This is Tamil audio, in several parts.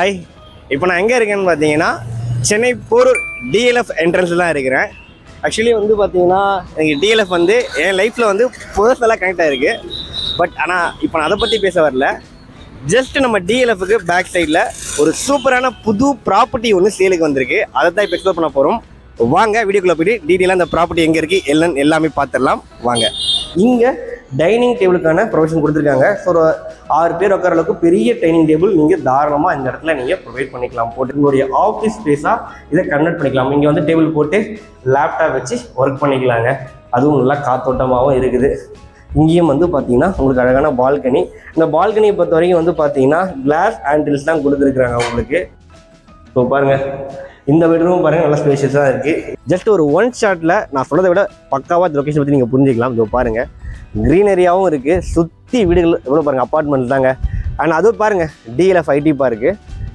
ஹாய், இப்போ நான் எங்கே இருக்கேன்னு பார்த்தீங்கன்னா சென்னை போரூர் டிஎல்எஃப் என்ட்ரன்ஸில் தான் இருக்கிறேன். ஆக்சுவலி வந்து பார்த்தீங்கன்னா எனக்கு டிஎல்எஃப் வந்து என் லைஃப்பில் வந்து பர்சனலாக கனெக்ட் ஆகிருக்கு. பட் ஆனால் இப்போ நான் அதை பற்றி பேச வரல. ஜஸ்ட் நம்ம டிஎல்எஃப்க்கு பேக் சைடில் ஒரு சூப்பரான புது ப்ராப்பர்ட்டி ஒன்று சேலுக்கு வந்திருக்கு. அதை தான் இப்போ எக்ஸ்ப்ளோர் பண்ண போகிறோம். வாங்க வீடியோக்குள்ளே போய்ட்டு டீட்டெயிலாக அந்த ப்ராப்பர்ட்டி எங்கே இருக்குது எல்லாமே பார்த்துடலாம் வாங்க. இங்கே டைனிங் டேபிளுக்கான ப்ரொவிஷன் கொடுத்துருக்காங்க. ஸோ ஒரு 6 பேர் உட்கார அளவுக்கு பெரிய டைனிங் டேபிள் நீங்கள் தாராளமாக இந்த இடத்துல நீங்கள் ப்ரொவைட் பண்ணிக்கலாம். போட்டு உங்களுடைய ஆஃபீஸ் ஸ்பேஸாக இதை கன்வெர்ட் பண்ணிக்கலாம். இங்கே வந்து டேபிள் போட்டு லேப்டாப் வச்சு ஒர்க் பண்ணிக்கலாங்க. அதுவும் நல்லா காத்தோட்டமாகவும் இருக்குது. இங்கேயும் வந்து பார்த்தீங்கன்னா உங்களுக்கு அழகான பால்கனி. இந்த பால்கனியை பொறுத்த வரைக்கும் வந்து பார்த்தீங்கன்னா கிளாஸ் ஹேண்டில்ஸ் தான் கொடுத்துருக்குறாங்க உங்களுக்கு. ஸோ பாருங்கள், இந்த பெட்ரூம் பாருங்கள் நல்லா ஸ்பேஷியஸாக இருக்குது. ஜஸ்ட் ஒரு ஒன் ஷாட்டில் நான் சொன்னதை விட பக்காவாக லொக்கேஷன் பற்றி நீங்கள் புரிஞ்சிக்கலாம். இதோ பாருங்கள், க்ரீனரியாகவும் இருக்குது. சுற்றி வீடுகள் எவ்வளோ பாருங்கள், அப்பார்ட்மெண்ட்ஸ் தாங்க. அண்ட் அதுவும் பாருங்கள் டிஎல்எஃப் ஐடி பார்க்கு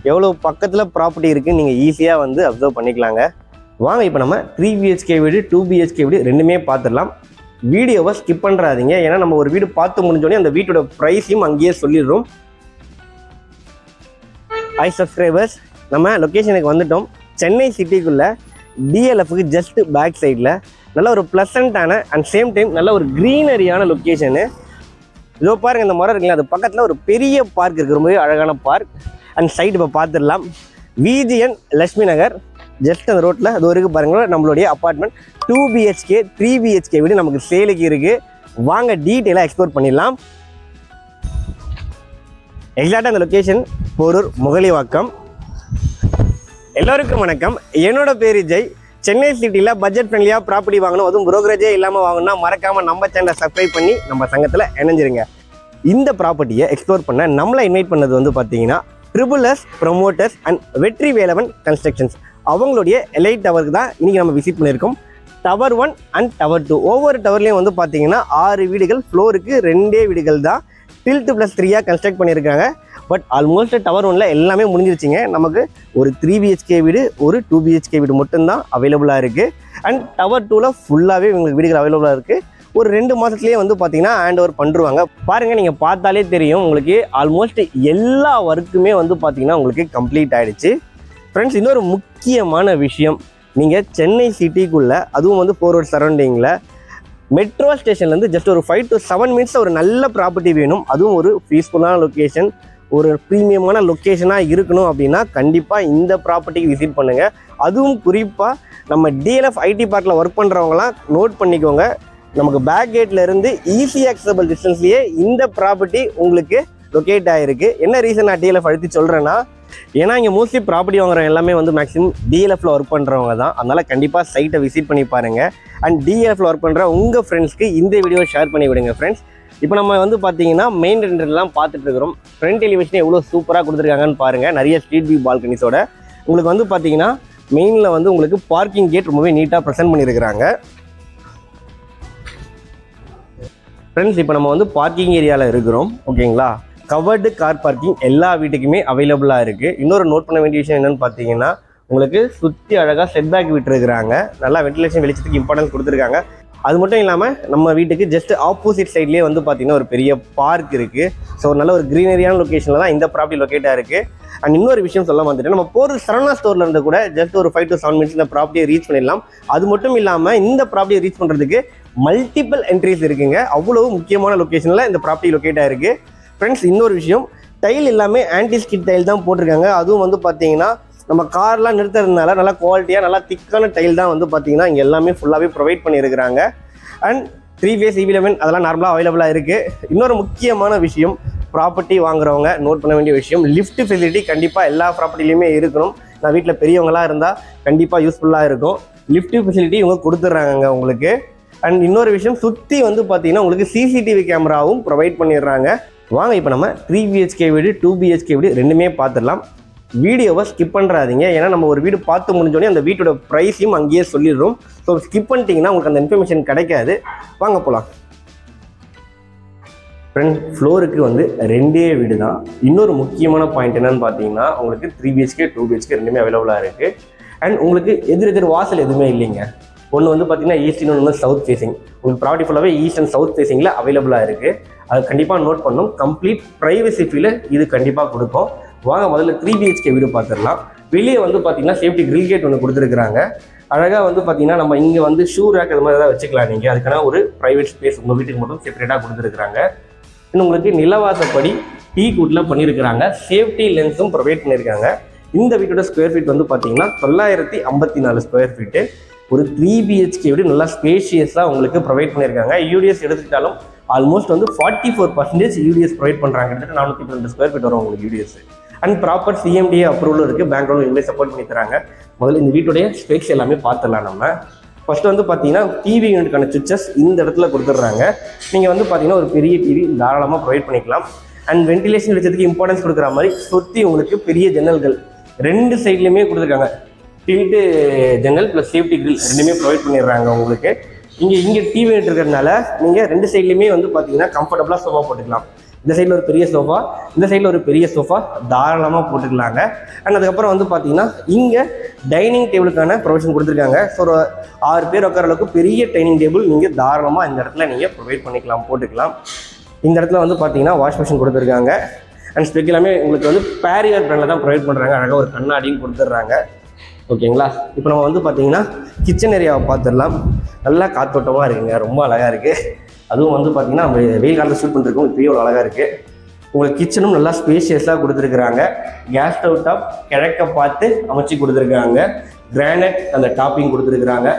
எவ்வளோ பக்கத்தில் ப்ராப்பர்ட்டி இருக்குது, நீங்கள் ஈஸியாக வந்து அப்சர்வ் பண்ணிக்கலாங்க. வாங்க இப்போ நம்ம 3 BHK வீடு 2 BHK வீடு ரெண்டுமே பார்த்துடலாம். வீடியோவை ஸ்கிப் பண்ணுறாதீங்க. ஏன்னா நம்ம ஒரு வீடு பார்த்து முடிஞ்சோடனே அந்த வீட்டோட ப்ரைஸையும் அங்கேயே சொல்லிடுறோம். ஹை சப்ஸ்கிரைபர்ஸ், நம்ம லொக்கேஷனுக்கு வந்துட்டோம். சென்னை சிட்டிக்குள்ளே டிஎல்எஃப்க்கு ஜஸ்ட் பேக் சைடில் நல்ல ஒரு ப்ளசண்ட்டான அண்ட் சேம் டைம் நல்ல ஒரு க்ரீனரியான லொக்கேஷனு. இதோ பாருங்கள், இந்த மரம் இருக்குல்ல, அது பக்கத்தில் ஒரு பெரிய பார்க் இருக்குது, ரொம்பவே அழகான பார்க். அண்ட் சைடு இப்போ பார்த்துடலாம். விஜிஎன் லட்சுமி நகர் ஜஸ்ட் அந்த ரோட்டில் அது வரைக்கும் பாருங்கள் நம்மளுடைய அப்பார்ட்மெண்ட் 2 BHK 3 BHK வீடு நமக்கு சேலுக்கு இருக்குது. வாங்க டீட்டெயிலாக எக்ஸ்ப்ளோர் பண்ணிடலாம். எக்ஸாக்டாக அந்த லொக்கேஷன் போரூர் முகலிவாக்கம். எல்லோருக்கும் வணக்கம். என்னோட பேர் ஜெய். சென்னை சிட்டியில் பட்ஜெட் ஃப்ரெண்ட்லியாக ப்ராப்பர்ட்டி வாங்கணும், அதுவும் புரோக்கரேஜே இல்லாமல் வாங்கணும்னா மறக்காமல் நம்ம சேனலை சப்ஸ்கிரைப் பண்ணி நம்ம சங்கத்தில் இணைஞ்சிருங்க. இந்த ப்ராப்பர்ட்டியை எக்ஸ்ப்ளோர் பண்ண நம்மளை இன்வைட் பண்ணது வந்து பார்த்தீங்கன்னா ட்ரிபிள்-S ப்ரொமோட்டர்ஸ் அண்ட் வெற்றி வேலவன் கன்ஸ்ட்ரக்ஷன்ஸ். அவங்களுடைய எலைட் டவருக்கு தான் இன்றைக்கி நம்ம விசிட் பண்ணியிருக்கோம். டவர் 1 அண்ட் டவர் 2 ஒவ்வொரு டவர்லேயும் வந்து பார்த்தீங்கன்னா 6 வீடுகள், ஃப்ளோருக்கு 2 வீடுகள் தான் டில்ட் +3 கன்ஸ்ட்ரக்ட் பண்ணியிருக்காங்க. பட் ஆல்மோஸ்ட் டவர் 1ல் எல்லாமே முடிஞ்சிருச்சிங்க. நமக்கு ஒரு 3 BHK வீடு ஒரு 2 BHK வீடு மட்டும்தான் அவைலபிளாக இருக்குது. அண்ட் டவர் 2ல் ஃபுல்லாகவே உங்களுக்கு வீடுகள் அவைலபிளாக இருக்குது. ஒரு 2 மாதத்துலேயே வந்து பார்த்தீங்கன்னா ஹேண்ட் ஓவர் பண்ணுருவாங்க. பாருங்கள், நீங்கள் பார்த்தாலே தெரியும் உங்களுக்கு ஆல்மோஸ்ட் எல்லா ஒர்க்குமே வந்து பார்த்தீங்கன்னா உங்களுக்கு கம்ப்ளீட் ஆகிடுச்சு. ஃப்ரெண்ட்ஸ், இன்னொரு முக்கியமான விஷயம், நீங்கள் சென்னை சிட்டிக்குள்ளே அதுவும் வந்து 4 ரோட் சரௌண்டிங்கில் மெட்ரோ ஸ்டேஷன்லேருந்து ஜஸ்ட் ஒரு 5 to 7 மினிட்ஸில் ஒரு நல்ல ப்ராப்பர்ட்டி வேணும், அதுவும் ஒரு பீஸ்ஃபுல்லான லொக்கேஷன், ஒரு ப்ரீமியமான லொக்கேஷனாக இருக்கணும் அப்படின்னா கண்டிப்பாக இந்த ப்ராப்பர்ட்டிக்கு விசிட் பண்ணுங்கள். அதுவும் குறிப்பாக நம்ம டிஎல்எஃப் ஐடி பார்க்கில் ஒர்க் பண்ணுறவங்களாம் நோட் பண்ணிக்கோங்க. நமக்கு பேக் கேட்லேருந்து ஈஸி ஆக்சசபிள் டிஸ்டன்ஸ்லேயே இந்த ப்ராப்பர்ட்டி உங்களுக்கு லொக்கேட் ஆகிருக்கு. என்ன ரீசன் நான் டிஎல்எஃப் அழுத்தி சொல்கிறேன்னா, ஏன்னா இங்கே மோஸ்ட்லி ப்ராப்பர்ட்டி வாங்குறவங்க எல்லாமே வந்து மேக்ஸிமம் டிஎல்எஃப்ல ஒர்க் பண்ணுறவங்க தான். அதனால் கண்டிப்பாக சைட்டை விசிட் பண்ணி பாருங்கள். அண்ட் டிஎல்எஃப்ல ஒர்க் பண்ணுற உங்கள் ஃப்ரெண்ட்ஸ்க்கு இந்த வீடியோவை ஷேர் பண்ணி விடுங்க. ஃப்ரெண்ட்ஸ், இப்போ நம்ம வந்து பார்த்தீங்கன்னா மெயின் ரெண்டர்லாம் பார்த்துட்டு இருக்கிறோம். ஃப்ரண்ட் எலிவேஷன் எவ்வளோ சூப்பராக கொடுத்துருக்காங்கன்னு பாருங்கள். நிறைய ஸ்ட்ரீட் வியூ பால்கனிஸோட உங்களுக்கு வந்து பார்த்தீங்கன்னா மெயினில் வந்து உங்களுக்கு பார்க்கிங் கேட் ரொம்பவே நீட்டாக ப்ரெசென்ட் பண்ணியிருக்கிறாங்க. ஃப்ரெண்ட்ஸ், இப்போ நம்ம வந்து பார்க்கிங் ஏரியாவில் இருக்கிறோம். ஓகேங்களா, கவர்டு கார் பார்க்கிங் எல்லா வீட்டுக்குமே அவைலபிளாக இருக்குது. இன்னொரு நோட் பண்ண வேண்டிய விஷயம் என்னென்னு பார்த்தீங்கன்னா, உங்களுக்கு சுற்றி அழகாக செட்பேக் விட்டுருக்குறாங்க. நல்லா வென்டிலேஷன் வெளிச்சத்துக்கு இம்பார்ட்டன்ஸ் கொடுத்துருக்காங்க. அது மட்டும் இல்லாமல் நம்ம வீட்டுக்கு ஜஸ்ட் ஆப்போசிட் சைட்லேயே வந்து பார்த்திங்கன்னா ஒரு பெரிய பார்க் இருக்குது. ஸோ நல்ல ஒரு க்ரீனரியான லொக்கேஷனில் தான் இந்த ப்ராப்பர்ட்டி லொக்கேட்டாக இருக்குது. அண்ட் இன்னொரு விஷயம் சொல்ல வந்துட்டு, நம்ம போகிற சரவணா ஸ்டோரில் இருந்து கூட ஜஸ்ட் ஒரு 5 to 7 மினிட்ஸ் இந்த ப்ராப்பர்ட்டியை ரீச் பண்ணிடலாம். அது மட்டும் இல்லாமல் இந்த ப்ராப்பர்ட்டியை ரீச் பண்ணுறதுக்கு மல்டிபிள் என்ட்ரிஸ் இருக்குங்க. அவ்வளோ முக்கியமான லொக்கேஷனில் இந்த ப்ராப்பர்ட்டி லொக்கேட்டாக இருக்குது. ஃப்ரெண்ட்ஸ், இன்னொரு விஷயம், டைல் எல்லாமே ஆன்டி ஸ்கிட் டைல் தான் போட்டிருக்காங்க. அதுவும் வந்து பார்த்தீங்கன்னா நம்ம கார்லாம் நிறுத்துறதுனால நல்லா குவாலிட்டியாக நல்லா திக்கான டைல் தான் வந்து பார்த்தீங்கன்னா இங்கே எல்லாமே ஃபுல்லாகவே ப்ரொவைட் பண்ணியிருக்கிறாங்க. அண்ட் 3 phase EV11 அதெல்லாம் நார்மலாக அவைலபிளாக இருக்குது. இன்னொரு முக்கியமான விஷயம், ப்ராப்பர்ட்டி வாங்குறவங்க நோட் பண்ண வேண்டிய விஷயம், லிஃப்ட் ஃபெசிலிட்டி கண்டிப்பாக எல்லா ப்ராப்பர்ட்டிலையுமே இருக்கணும். நான் வீட்டில் பெரியவங்களாக இருந்தால் கண்டிப்பாக யூஸ்ஃபுல்லாக இருக்கும். லிஃப்ட் ஃபெசிலிட்டி இவங்க கொடுத்துட்றாங்க உங்களுக்கு. அண்ட் இன்னொரு விஷயம், சுற்றி வந்து பார்த்தீங்கன்னா உங்களுக்கு CCTV கேமராவும் ப்ரொவைட் பண்ணிடுறாங்க. வாங்க இப்போ நம்ம 3 BHK வீடு 2 BHK வீடு ரெண்டுமே பார்த்துடலாம். வீடியோவை ஸ்கிப் பண்ணுறாதீங்க. ஏன்னா நம்ம ஒரு வீடு பார்த்து முடிஞ்சோடனே அந்த வீட்டோட ப்ரைஸையும் அங்கேயே சொல்லிடுறோம். ஸோ ஸ்கிப் பண்ணிட்டீங்கன்னா உங்களுக்கு அந்த இன்ஃபர்மேஷன் கிடைக்காது. வாங்க போகலாம். ஃப்ரெண்ட், ஃப்ளோருக்கு வந்து 2 வீடு தான். இன்னொரு முக்கியமான பாயிண்ட் என்னென்னு பார்த்தீங்கன்னா, உங்களுக்கு 3 BHK 2 BHK ரெண்டுமே அவைலபிளாக இருக்குது. அண்ட் உங்களுக்கு எதிர் வாசல் எதுவுமே இல்லைங்க. ஒன்று வந்து பார்த்தீங்கன்னா ஈஸ்ட், இன்னொன்று வந்து சவுத் ஃபேஸிங். உங்களுக்கு ப்ராப்பர்ட்டி ஃபுல்லாகவே ஈஸ்ட் அண்ட் சவுத் ஃபேஸிங்கில் அவைலபிளாக இருக்குது. அது கண்டிப்பாக நோட் பண்ணணும். கம்ப்ளீட் ப்ரைவசி ஃபீல் இது கண்டிப்பாக கொடுக்கும். வாங்க முதல்ல 3 BHK வீடு பார்த்துடலாம். வெளியே வந்து பார்த்தீங்கன்னா சேஃப்டி கிரில் கேட் ஒன்று கொடுத்துருக்குறாங்க. அழகாக வந்து பார்த்தீங்கன்னா நம்ம இங்கே வந்து ஷூ ரேக் அது மாதிரி தான் வச்சுக்கலாம். நீங்கள் அதுக்கான ஒரு ப்ரைவேட் ஸ்பேஸ் உங்கள் வீட்டுக்கு மட்டும் செப்பரேட்டாக கொடுத்துருக்குறாங்க. இன்னும் உங்களுக்கு நிலவாசப்படி டீ கூட்டில் பண்ணியிருக்கிறாங்க. சேஃப்டி லென்ஸும் ப்ரொவைட் பண்ணியிருக்காங்க. இந்த வீட்டோட ஸ்கொயர் ஃபீட் வந்து பார்த்தீங்கன்னா 954 ஸ்கொயர் ஃபீட்டு. ஒரு 3 BHK வீடு நல்லா ஸ்பேஷியஸாக உங்களுக்கு ப்ரொவைட் பண்ணியிருக்காங்க. யூடிஎஸ் எடுத்துக்கிட்டாலும் ஆல்மோஸ்ட் வந்து 44% யூடிஎஸ் ப்ரொவைட் பண்ணுறாங்க. கிட்டத்தட்ட 412 ஸ்கொயர் ஃபீட் வரும் உங்களுக்கு யூடிஎஸ். அண்ட் ப்ராப்பர் CMDA அப்ரூவலும் இருக்குது. பேங்க் லோன் இனிமேல் சப்போர்ட் பண்ணி தராங்க. முதல்ல இந்த வீட்டுடைய ஸ்பெக்ஸ் எல்லாமே பார்த்துடலாம். நம்ம ஃபர்ஸ்ட் வந்து பார்த்தீங்கன்னா டிவி யூனிட்டுக்கான சுவிச்சஸ் இந்த இடத்துல கொடுத்துட்றாங்க. நீங்கள் வந்து பார்த்தீங்கன்னா ஒரு பெரிய டிவி தாராளமாக ப்ரொவைட் பண்ணிக்கலாம். அண்ட் வென்டிலேஷன் வெளிச்சத்துக்கு இம்பார்ட்டன்ஸ் கொடுக்குற மாதிரி சுற்றி உங்களுக்கு பெரிய ஜன்னல்கள் 2 சைட்லையுமே கொடுத்துருக்காங்க. டில்ட்டு ஜன்னல் ப்ளஸ் சேஃப்டி கிரில் ரெண்டுமே ப்ரொவைட் பண்ணிடுறாங்க உங்களுக்கு. இங்கே டிவி யூனிட் இருக்கிறதுனால நீங்கள் 2 சைட்லையுமே வந்து பார்த்தீங்கன்னா கம்ஃபர்டபுளாக சோஃபா போட்டுக்கலாம். இந்த சைடில் ஒரு பெரிய சோஃபா, இந்த சைடில் ஒரு பெரிய சோஃபா தாராளமாக போட்டுக்கலாங்க. அண்ட் அதுக்கப்புறம் வந்து பார்த்தீங்கன்னா இங்கே டைனிங் டேபிளுக்கான ப்ரொவிஷன் கொடுத்துருக்காங்க. ஸோ ஒரு 6 பேர் உட்கார அளவுக்கு பெரிய டைனிங் டேபிள் நீங்கள் தாராளமாக இந்த இடத்துல நீங்கள் ப்ரொவைட் பண்ணிக்கலாம், போட்டுக்கலாம். இந்த இடத்துல வந்து பார்த்தீங்கன்னா வாஷ் மிஷின் கொடுத்துருக்காங்க. அண்ட் ஸ்பெக் எல்லாமே உங்களுக்கு வந்து பேரியர் பிராண்டில் தான் ப்ரொவைட் பண்ணுறாங்க. அழகாக ஒரு கண்ணாடியும் கொடுத்துட்றாங்க. ஓகேங்களா? இப்போ நம்ம வந்து பார்த்தீங்கன்னா கிச்சன் ஏரியாவை பார்த்துடலாம். நல்லா காத்தோட்டமாக இருக்குங்க, ரொம்ப அழகாக இருக்குது. அதுவும் வந்து பார்த்தீங்கன்னா நம்ம வெயில் காலத்தில் ஷூட் பண்ணிருக்கோம். இப்போயே ஒரு அழகாக இருக்குது. உங்களுக்கு கிச்சனும் நல்லா ஸ்பேஷியஸாக கொடுத்துருக்குறாங்க. கேஸ் ஸ்டவ் டாப் கிழக்க பார்த்து அமைச்சு கொடுத்துருக்காங்க. கிரானைட் அந்த டாப்பிங் கொடுத்துருக்குறாங்க.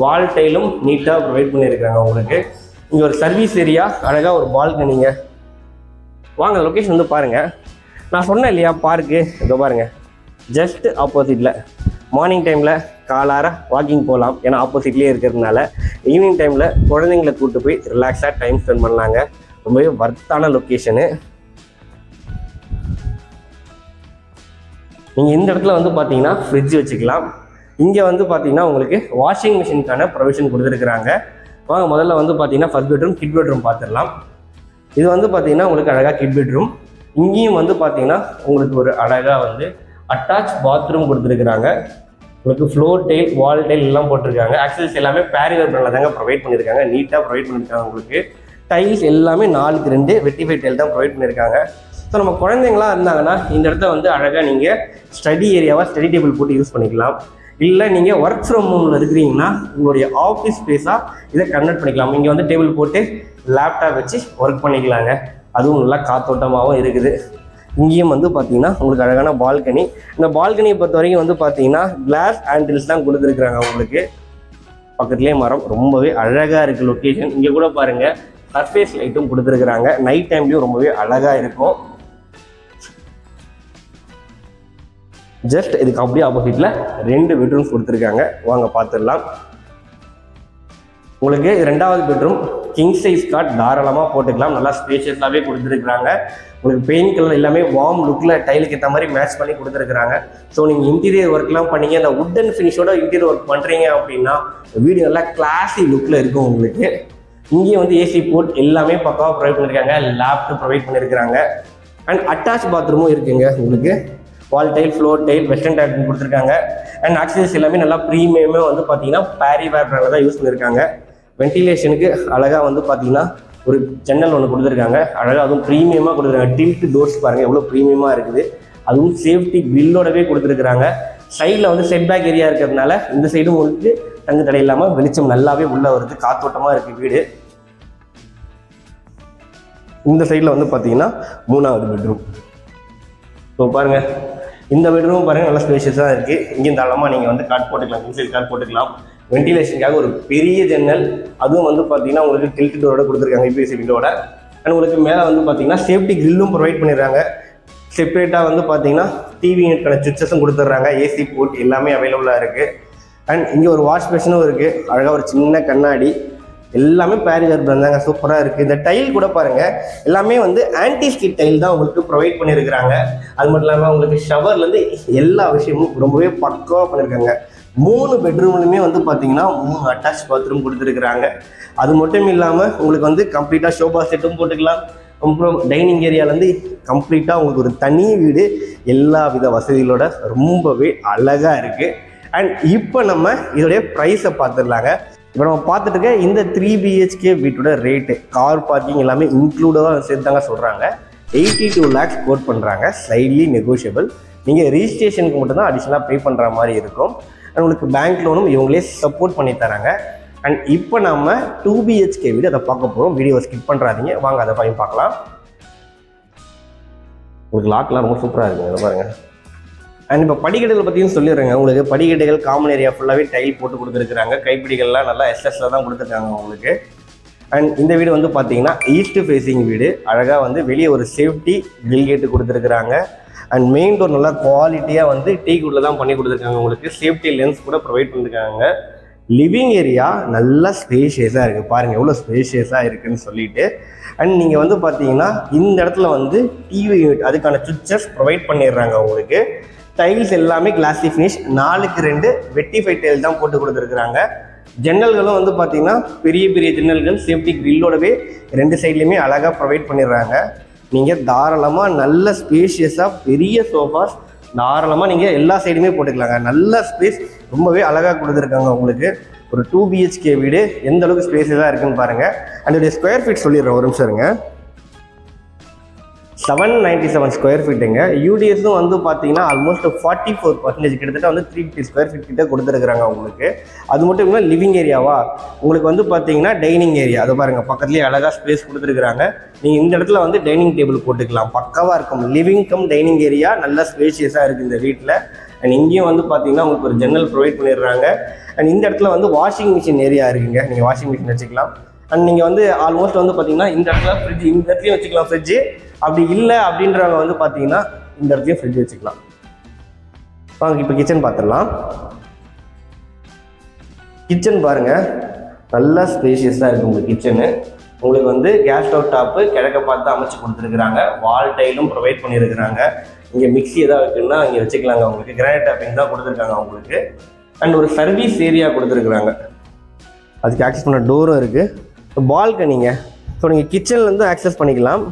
வால் டைலும் நீட்டாக ப்ரொவைட் பண்ணியிருக்காங்க உங்களுக்கு. இங்கே ஒரு சர்வீஸ் ஏரியா, அழகாக ஒரு பால்கனிங்க. வாங்க லொக்கேஷன் வந்து பாருங்கள். நான் சொன்னேன் இல்லையா பார்க்கு, இதோ பாருங்கள் ஜஸ்ட் ஆப்போசிட்டில். மார்னிங் டைமில் காலார வாக்கிங் போகலாம், ஏன்னா ஆப்போசிட்லேயே இருக்கிறதுனால. ஈவினிங் டைமில் குழந்தைங்களை கூப்பிட்டு போய் ரிலாக்ஸாக டைம் ஸ்பெண்ட் பண்ணலாங்க. ரொம்பவே வர்த்தான லொக்கேஷனு. நீங்கள் இந்த இடத்துல வந்து பார்த்தீங்கன்னா ஃப்ரிட்ஜ் வச்சுக்கலாம். இங்கே வந்து பார்த்தீங்கன்னா உங்களுக்கு வாஷிங் மிஷினுக்கான ப்ரொவிஷன் கொடுத்துருக்குறாங்க. வாங்க முதல்ல வந்து பார்த்தீங்கன்னா ஃபர்ஸ்ட் பெட்ரூம், கிட் பெட்ரூம் பார்த்துடலாம். இது வந்து பார்த்தீங்கன்னா உங்களுக்கு அழகாக கிட் பெட்ரூம். இங்கேயும் வந்து பார்த்தீங்கன்னா உங்களுக்கு ஒரு அழகாக வந்து அட்டாச் பாத்ரூம் கொடுத்துருக்குறாங்க. உங்களுக்கு ஃப்ளோர் டைல், வால் டைல் எல்லாம் போட்டிருக்காங்க. ஆக்சஸ் எல்லாமே பேரியர் பிராண்டில் தாங்க ப்ரொவைட் பண்ணியிருக்காங்க. நீட்டாக ப்ரொவைட் பண்ணியிருக்காங்க. உங்களுக்கு டைல்ஸ் எல்லாமே 4x2 வெட்டிஃபை டைல் தான் ப்ரொவைட் பண்ணியிருக்காங்க. ஸோ நம்ம குழந்தைங்களாம் இருந்தாங்கன்னா இந்த இடத்த வந்து அழகாக நீங்கள் ஸ்டடி ஏரியாவாக ஸ்டடி டேபிள் போட்டு யூஸ் பண்ணிக்கலாம். இல்லை நீங்கள் ஒர்க் ஃப்ரம் ஹோமில் இருக்கிறீங்கன்னா உங்களுடைய ஆஃபீஸ் ஸ்பேஸாக இதை கன்வெர்ட் பண்ணிக்கலாம். இங்கே வந்து டேபிள் போட்டு லேப்டாப் வச்சு ஒர்க் பண்ணிக்கலாங்க. அதுவும் நல்லா காத்தோட்டமாகவும் இருக்குது. இங்கேயும் வந்து பார்த்தீங்கன்னா உங்களுக்கு அழகான பால்கனி. இந்த பால்கனியை பொறுத்த வரைக்கும் வந்து பார்த்தீங்கன்னா கிளாஸ் ஹேண்டில்ஸ் தான் கொடுத்துருக்குறாங்க உங்களுக்கு. பக்கத்துலேயே மரம், ரொம்பவே அழகாக இருக்குது லொக்கேஷன். இங்கே கூட பாருங்கள் சர்ஃபேஸ் லைட்டும் கொடுத்துருக்குறாங்க. நைட் டைம்லேயும் ரொம்பவே அழகாக இருக்கும். ஜஸ்ட் இதுக்கு அப்படியே ஆப்போசிட்டில் 2 பெட்ரூம்ஸ் கொடுத்துருக்காங்க. வாங்க பார்த்துடலாம். உங்களுக்கு 2வது பெட்ரூம் கிங் சைஸ் காட் தாராளமாக போட்டுக்கலாம். நல்லா ஸ்பேஷியஸாகவே கொடுத்துருக்குறாங்க. உங்களுக்கு பெயிண்ட் கலர் எல்லாமே வார்ம் லுக்கில் டைலுக்கு ஏற்ற மாதிரி மேட்ச் பண்ணி கொடுத்துருக்குறாங்க. ஸோ நீங்கள் இன்டீரியர் ஒர்க்லாம் பண்ணீங்க, அந்த உட்டன் ஃபினிஷோட இன்டீரியர் ஒர்க் பண்ணுறீங்க அப்படின்னா வீடு நல்லா கிளாஸி லுக்கில் இருக்கும் உங்களுக்கு. இங்கேயும் வந்து ஏசி போர்ட் எல்லாமே பக்காவாக ப்ரொவைட் பண்ணியிருக்காங்க. லேப்டாப் ப்ரொவைட் பண்ணியிருக்காங்க. அண்ட் அட்டாச் பாத்ரூமும் இருக்குங்க உங்களுக்கு. வால் tail, floor tail, western tail கொடுத்துருக்காங்க. அண்ட் ஆக்சஸ் எல்லாமே நல்லா ப்ரீமியமே வந்து பார்த்தீங்கன்னா பேரிவேர் பிராண்டில் தான் யூஸ் பண்ணியிருக்காங்க. வென்டிலேஷனுக்கு அழகாக வந்து பார்த்தீங்கன்னா ஒரு ஜன்னல் ஒன்று கொடுத்துருக்காங்க. அழகாக அதுவும் ப்ரீமியமாக கொடுத்துருக்காங்க. டில்ட் டோர்ஸ் பாருங்கள் எவ்வளோ ப்ரீமியமாக இருக்குது. அதுவும் சேஃப்டி கிரில்லோடவே கொடுத்துருக்குறாங்க. சைடில் வந்து செட் பேக் ஏரியா இருக்கிறதுனால இந்த சைடும் உங்களுக்கு தங்கு தடை இல்லாமல் வெளிச்சம் நல்லாவே உள்ளே வருது. காத்தோட்டமாக இருக்குது வீடு. இந்த சைடில் வந்து பார்த்தீங்கன்னா 3வது பெட்ரூம். ஸோ பாருங்கள் இந்த பெட்ரூம் பாருங்கள் நல்லா ஸ்பேஷியஸாக இருக்குது. இங்கேயும் தாராளமாக நீங்கள் வந்து காட் போட்டுக்கலாம், இன்சைட் காட் போட்டுக்கலாம். வென்டிலேஷனுக்காக ஒரு பெரிய ஜன்னல், அதுவும் வந்து பார்த்தீங்கன்னா உங்களுக்கு டில்ட் டோரோட கொடுத்துருக்காங்க, யூபிஎஸ்சி விண்டோட. அண்ட் உங்களுக்கு மேலே வந்து பார்த்தீங்கன்னா சேஃப்டி கிரில்லும் ப்ரொவைட் பண்ணிடுறாங்க. செப்பரேட்டாக வந்து பார்த்தீங்கன்னா டிவி யூனிட்கான சுவிச்சஸும் கொடுத்துட்றாங்க. ஏசி போர்ட் எல்லாமே அவைலபிளாக இருக்குது. அண்ட் இங்கே ஒரு வாஷ் பேஷனும் இருக்குது. அழகாக ஒரு சின்ன கண்ணாடி, எல்லாமே பேரியர் பிராண்ட் தாங்க, சூப்பராக இருக்குது. இந்த டைல் கூட பாருங்கள் எல்லாமே வந்து ஆன்டி ஸ்கிட் டைல் தான் உங்களுக்கு ப்ரொவைட் பண்ணியிருக்கிறாங்க. அது மட்டும் இல்லாமல் உங்களுக்கு ஷவர்லேருந்து எல்லா விஷயமும் ரொம்பவே பக்காவாக பண்ணியிருக்காங்க. 3 பெட்ரூம்லையுமே வந்து பார்த்தீங்கன்னா 3 அட்டாச் பாத்ரூம் கொடுத்துருக்குறாங்க. அது மட்டும் இல்லாமல் உங்களுக்கு வந்து கம்ப்ளீட்டாக ஷோபா செட்டும் போட்டுக்கலாம். அப்புறம் டைனிங் ஏரியாவிலேருந்து கம்ப்ளீட்டாக உங்களுக்கு ஒரு தனி வீடு, எல்லா வித வசதிகளோட ரொம்பவே அழகாக இருக்குது. அண்ட் இப்போ நம்ம இதோடைய ப்ரைஸை பார்த்துடலாங்க. இப்போ நம்ம பார்த்துட்டு இருக்க இந்த 3 BHK வீட்டோட ரேட்டு, கார் பார்க்கிங் எல்லாமே இன்க்ளூடாக சேர்த்து தாங்க சொல்கிறாங்க. 82 lakhs கோட் பண்ணுறாங்க. Slightly negotiable. நீங்கள் ரிஜிஸ்ட்ரேஷனுக்கு மட்டும் தான் அடிஷ்னலாக பே பண்ணுற மாதிரி இருக்கும். அண்ட் உங்களுக்கு பேங்க் லோனும் இவங்களே சப்போர்ட் பண்ணி தராங்க. அண்ட் இப்போ நம்ம 2 BHK வீடு அதை பார்க்க போகிறோம். வீடியோவை ஸ்கிப் பண்ணுறாதீங்க, வாங்க அதை போய் பார்க்கலாம். உங்களுக்கு லாக்லாம் ரொம்ப சூப்பராக இருக்குங்க, அதை பாருங்கள். அண்ட் இப்போ படிக்கட்டுகள் பற்றியும் சொல்லிடுறேங்க. உங்களுக்கு படிக்கட்டுகள் காமன் ஏரியா ஃபுல்லாகவே டைல் போட்டு கொடுத்துருக்குறாங்க. கைப்பிடிகள்லாம் நல்லா எஸ்எஸ்ல தான் கொடுத்துருக்காங்க உங்களுக்கு. அண்ட் இந்த வீடு வந்து பார்த்தீங்கன்னா ஈஸ்ட் ஃபேஸிங் வீடு. அழகாக வந்து வெளியே ஒரு சேஃப்டி கிரில் கேட்டு கொடுத்துருக்குறாங்க. அண்ட் மெயின் டோர் நல்லா குவாலிட்டியாக வந்து டீக்குள்ள தான் பண்ணி கொடுத்துருக்காங்க. உங்களுக்கு சேஃப்டி லென்ஸ் கூட ப்ரொவைட் பண்ணியிருக்காங்க. லிவிங் ஏரியா நல்லா ஸ்பேஷியஸாக இருக்குது, பாருங்கள் எவ்வளோ ஸ்பேஷியஸாக இருக்குதுன்னு சொல்லிட்டு. அண்ட் நீங்கள் வந்து பார்த்தீங்கன்னா இந்த இடத்துல வந்து டிவி யூனிட் அதுக்கான சுவிட்சஸ் ப்ரொவைட் பண்ணிடுறாங்க உங்களுக்கு. டைல்ஸ் எல்லாமே கிளாசி ஃபினிஷ், 4க்கு 2 வெட்டிஃபை டைல் தான் போட்டு கொடுத்துருக்குறாங்க. ஜன்னல்களும் வந்து பார்த்தீங்கன்னா பெரிய பெரிய ஜன்னல்கள் சேஃப்டி கிரில்லோடவே 2 சைட்லையுமே அழகாக ப்ரொவைட் பண்ணிடுறாங்க. நீங்கள் தாராளமாக நல்ல ஸ்பேஷியஸாக பெரிய சோஃபாஸ் தாராளமாக நீங்கள் எல்லா சைடுமே போட்டுக்கலாங்க. நல்ல ஸ்பேஸ் ரொம்பவே அழகாக கொடுத்துருக்காங்க உங்களுக்கு. ஒரு 2 BHK வீடு எந்த அளவுக்கு ஸ்பேஸஸாக இருக்குன்னு பாருங்கள். அதோடைய ஸ்கொயர் ஃபீட் சொல்லிடுறேன், ஒரு நிமிஷம் இருங்க. 797 ஸ்கொயர் ஃபீட்டுங்க. யூடிஎஸும் வந்து பார்த்தீங்கன்னா ஆல்மோஸ்ட் 44%, கிட்டத்தட்ட வந்து 350 ஸ்கொயர் ஃபீட் கிட்ட கொடுத்துருக்குறாங்க உங்களுக்கு. அது மட்டும் இல்லாமல் லிவிங் ஏரியாவா உங்களுக்கு வந்து பார்த்தீங்கன்னா டைனிங் ஏரியா அதை பாருங்கள், பக்கத்துலேயே அழகாக ஸ்பேஸ் கொடுத்துருக்குறாங்க. நீங்கள் இந்த இடத்துல வந்து டைனிங் டேபிள் போட்டுக்கலாம், பக்காவாக இருக்கும். லிவிங் கம் டைனிங் ஏரியா நல்லா ஸ்பேஷியஸாக இருக்குது இந்த வீட்டில். அண்ட் இங்கேயும் வந்து பார்த்தீங்கன்னா உங்களுக்கு ஒரு ஜன்னல் ப்ரொவைட் பண்ணிடுறாங்க. அண்ட் இந்த இடத்துல வந்து வாஷிங் மிஷின் ஏரியா இருக்குங்க, நீங்கள் வாஷிங் மிஷின் வச்சுக்கலாம். அண்ட் நீங்கள் வந்து ஆல்மோஸ்ட் வந்து பார்த்தீங்கன்னா இந்த இடத்துல ஃப்ரிட்ஜ், இந்த இடத்துலையும் வச்சுக்கலாம் ஃப்ரிட்ஜு. அப்படி இல்லை அப்படின்றவங்க வந்து பார்த்தீங்கன்னா இந்த இடத்தையும் ஃப்ரிட்ஜ் வச்சுக்கலாம். வாங்க இப்போ கிச்சன் பார்த்துடலாம். கிச்சன் பாருங்கள் நல்லா ஸ்பேஷியஸாக இருக்குது உங்கள் கிச்சனு. உங்களுக்கு வந்து கேஸ் ஸ்டவ் டாப்பு கிழக்க பார்த்து அமைச்சு கொடுத்துருக்குறாங்க. வால் டைலும் ப்ரொவைட் பண்ணியிருக்கிறாங்க. இங்கே மிக்ஸி எதாவது இருக்குன்னா இங்கே வச்சுக்கலாங்க. உங்களுக்கு கிரானைட் டாப்பிங் தான் கொடுத்துருக்காங்க உங்களுக்கு. அண்ட் ஒரு சர்வீஸ் ஏரியா கொடுத்துருக்குறாங்க, அதுக்கு ஆக்சஸ் பண்ண டோரும் இருக்குது. பால்கனிங்க, ஸோ நீங்கள் கிச்சன்லேருந்து ஆக்சஸ் பண்ணிக்கலாம்.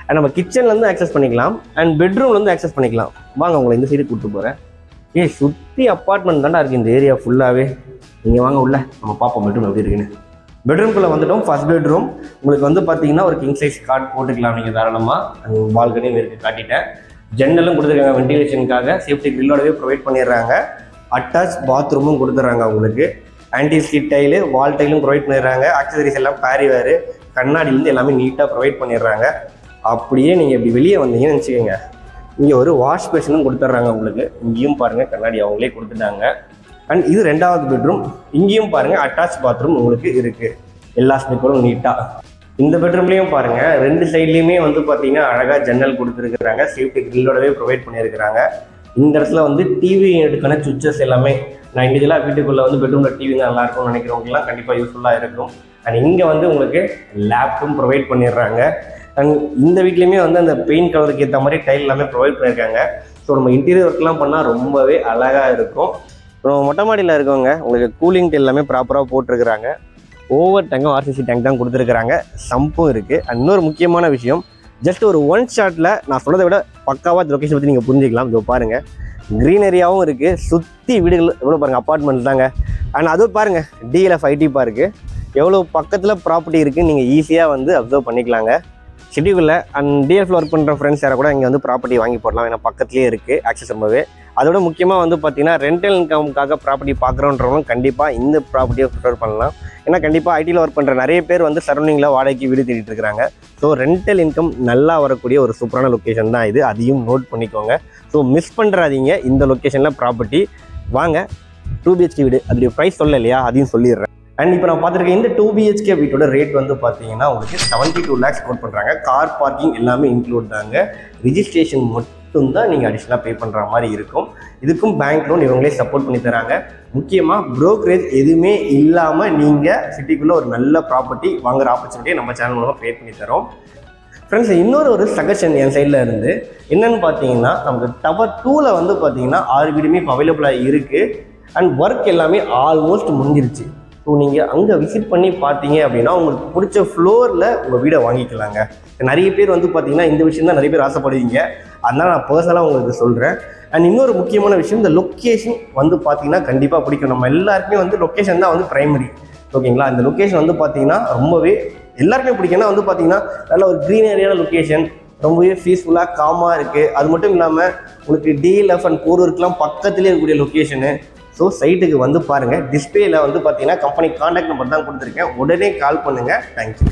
அண்ட் நம்ம கிச்சன்லேருந்து ஆக்சஸ் பண்ணிக்கலாம். அண்ட் பெட்ரூம்லேருந்து ஆக்சஸ் பண்ணிக்கலாம். வாங்க உங்களை இந்த சைடு கூப்பிட்டு போகிறேன். சுற்றி அப்பார்ட்மெண்ட் தாண்டா இருக்குது இந்த ஏரியா ஃபுல்லாகவே. நீங்கள் வாங்க உள்ள நம்ம பார்ப்போம் பெட்ரூம் எப்படி இருக்குன்னு. பெட்ரூம்குள்ளே வந்துட்டோம். ஃபர்ஸ்ட் பெட்ரூம் உங்களுக்கு வந்து பார்த்தீங்கன்னா ஒரு கிங் சைஸ் காட் போட்டுக்கலாம் நீங்கள் தாராளமாக. பால்கனியும் இருக்குது, காட்டிட்டேன். ஜன்னலும் கொடுத்துருக்காங்க வென்டிலேஷனுக்காக, சேஃப்டி கிரில்லோடவே ப்ரொவைட் பண்ணிடுறாங்க. அட்டாச் பாத்ரூமும் கொடுத்துட்றாங்க உங்களுக்கு. ஆன்டி ஸ்கிட் டைலு, வால் டைலும் ப்ரொவைட் பண்ணிடுறாங்க. ஆக்சசரிஸ் எல்லாம் பேரிவேரு, கண்ணாடிலேருந்து எல்லாமே நீட்டாக ப்ரொவைட் பண்ணிடுறாங்க. அப்படியே நீங்கள் இப்படி வெளியே வந்தீங்கன்னு நினச்சிக்கோங்க, இங்கே ஒரு வாஷ் பேஷனும் கொடுத்துட்றாங்க உங்களுக்கு. இங்கேயும் பாருங்கள் கண்ணாடி அவங்களே கொடுத்துட்டாங்க. அண்ட் இது 2வது பெட்ரூம். இங்கேயும் பாருங்கள் அட்டாச் பாத்ரூம் உங்களுக்கு இருக்குது, எல்லா ஸ்பீக்கரும் நீட்டாக. இந்த பெட்ரூம்லேயும் பாருங்கள் 2 சைட்லேயுமே வந்து பார்த்தீங்கன்னா அழகாக ஜன்னல் கொடுத்துருக்குறாங்க. சேஃப்டி கிரில்லோடவே ப்ரொவைட் பண்ணியிருக்கிறாங்க. இந்த இடத்துல வந்து டிவி எடுக்கான சுவிச்சஸ் எல்லாமே, நான் இண்டிவிஜுவலாக வீட்டுக்குள்ளே வந்து பெட்ரூமில் டிவி தான் நல்லாயிருக்கும்னு நினைக்கிறவங்கலாம் கண்டிப்பாக யூஸ்ஃபுல்லாக இருக்கும். அண்ட் இங்கே வந்து உங்களுக்கு லேப்டும் ப்ரொவைட் பண்ணிடுறாங்க. அண்ட் இந்த வீட்லேயுமே வந்து அந்த பெயிண்ட் கலருக்கு ஏற்ற மாதிரி டைல் எல்லாமே ப்ரொவைட் பண்ணியிருக்காங்க. ஸோ நம்ம இன்டீரியர் ஒர்க்லாம் பண்ணால் ரொம்பவே அழகாக இருக்கும். அப்புறம் மொட்டை மாடியில் இருக்கவங்க உங்களுக்கு கூலிங் டைல் எல்லாமே ப்ராப்பராக போட்டிருக்கிறாங்க. ஓவர் டேங்கும் RCC டேங்க் தான் கொடுத்துருக்குறாங்க. சம்பும் இருக்குது. அண்ட் இன்னொரு முக்கியமான விஷயம், ஜஸ்ட் ஒரு 1 ஷாட்டில் நான் சொல்கிறத விட பக்காவாக லொக்கேஷன் பற்றி நீங்கள் புரிஞ்சிக்கலாம். இதோ பாருங்கள் க்ரீனரியாகவும் இருக்குது, சுற்றி வீடுகள் எவ்வளோ பாருங்கள், அப்பார்ட்மெண்ட்ஸ் தாங்க. அண்ட் அதுவும் பாருங்கள் DLF IT பார்க்கு எவ்வளோ பக்கத்தில் ப்ராப்பர்ட்டி இருக்குதுன்னு நீங்கள் ஈஸியாக வந்து அப்சர்வ் பண்ணிக்கலாங்க சிட்டிக்குள்ளே. அண்ட் DLF ஒர்க் பண்ணுற ஃப்ரெண்ட்ஸ் யாரை கூட இங்கே வந்து ப்ராப்பர்ட்டி வாங்கி போடலாம், ஏன்னா பக்கத்துலேயே இருக்குது ஆக்சஸ் ரொம்பவே. அதோட முக்கியமாக வந்து பார்த்தீங்கன்னா ரெண்டல் இன்கமுக்காக ப்ராப்பர்ட்டி பார்க்குறோன்றவங்க கண்டிப்பாக இந்த ப்ராப்பர்ட்டியை ப்ரிஃபர் பண்ணலாம். ஏன்னா கண்டிப்பாக ஐடியில் ஒர்க் பண்ணுற நிறைய பேர் வந்து சரௌண்டிங்கில் வாடகைக்கு வீடு தேடிட்டு இருக்கிறாங்க. ஸோ ரெண்டல் இன்கம் நல்லா வரக்கூடிய ஒரு சூப்பரான லொக்கேஷன் தான் இது, அதையும் நோட் பண்ணிக்கோங்க. ஸோ மிஸ் பண்ணுறாதீங்க இந்த லொக்கேஷனில் ப்ராப்பர்ட்டி. வாங்க 2 BHK வீடு, அதோடைய ப்ரைஸ் சொல்ல இல்லையா, அதையும் சொல்லிடுறேன். அண்ட் இப்போ நான் பார்த்துருக்கேன் இந்த 2 BHK வீட்டோட ரேட் வந்து பார்த்தீங்கன்னா உங்களுக்கு 72 lakhs கோட் பண்ணுறாங்க. கார் பார்க்கிங் எல்லாமே இன்க்ளூட் தாங்க. ரிஜிஸ்ட்ரேஷன் மட்டும்தான் நீங்கள் அடிஷ்னலாக பே பண்ணுற மாதிரி இருக்கும். இதுக்கும் பேங்க் லோன் இவங்களே சப்போர்ட் பண்ணி தராங்க. முக்கியமாக ப்ரோக்கரேஜ் எதுவுமே இல்லாமல் நீங்கள் சிட்டிக்குள்ளே ஒரு நல்ல ப்ராப்பர்ட்டி வாங்குற ஆப்பர்ச்சுனிட்டியை நம்ம சேனல் மூலமாக க்ரியேட் பண்ணி தரோம். ஃப்ரெண்ட்ஸ், இன்னொரு சஜஷன் என் சைடில் இருந்து என்னென்னு பார்த்தீங்கன்னா, நமக்கு டவர் 2ல் வந்து பார்த்தீங்கன்னா 6 வீடுமே இப்போ அவைலபிளாக இருக்குது. அண்ட் ஒர்க் எல்லாமே ஆல்மோஸ்ட் முடிஞ்சிருச்சு. ஸோ நீங்கள் அங்கே விசிட் பண்ணி பார்த்தீங்க அப்படின்னா உங்களுக்கு பிடிச்ச ஃப்ளோரில் உங்கள் வீடை வாங்கிக்கலாங்க. நிறைய பேர் வந்து பார்த்தீங்கன்னா இந்த விஷயம் தான் நிறைய பேர் ஆசைப்படுவீங்க, அதனால் நான் பர்சனலாக உங்களுக்கு சொல்கிறேன். அண்ட் இன்னொரு முக்கியமான விஷயம், இந்த லொக்கேஷன் வந்து பார்த்தீங்கன்னா கண்டிப்பாக பிடிக்கும். நம்ம எல்லாருக்குமே வந்து லொக்கேஷன் தான் வந்து ப்ரைமரி, ஓகேங்களா. இந்த லொக்கேஷன் வந்து பார்த்தீங்கன்னா ரொம்பவே எல்லாருக்குமே பிடிக்கும்னா வந்து பார்த்தீங்கன்னா நல்ல ஒரு க்ரீன் ஏரியான லொக்கேஷன், ரொம்பவே பீஸ்ஃபுல்லாக காமாக இருக்குது. அது மட்டும் இல்லாமல் உங்களுக்கு DLF அண்ட் போரூருக்குலாம் பக்கத்துலேயே இருக்கக்கூடிய லொக்கேஷனு. ஸோ சைட்டுக்கு வந்து பாருங்கள். டிஸ்பிளேல வந்து பார்த்தீங்கன்னா கம்பெனி கான்டாக்ட் நம்பர் தான் கொடுத்துருக்கேன். உடனே கால் பண்ணுங்கள். தேங்க்யூ.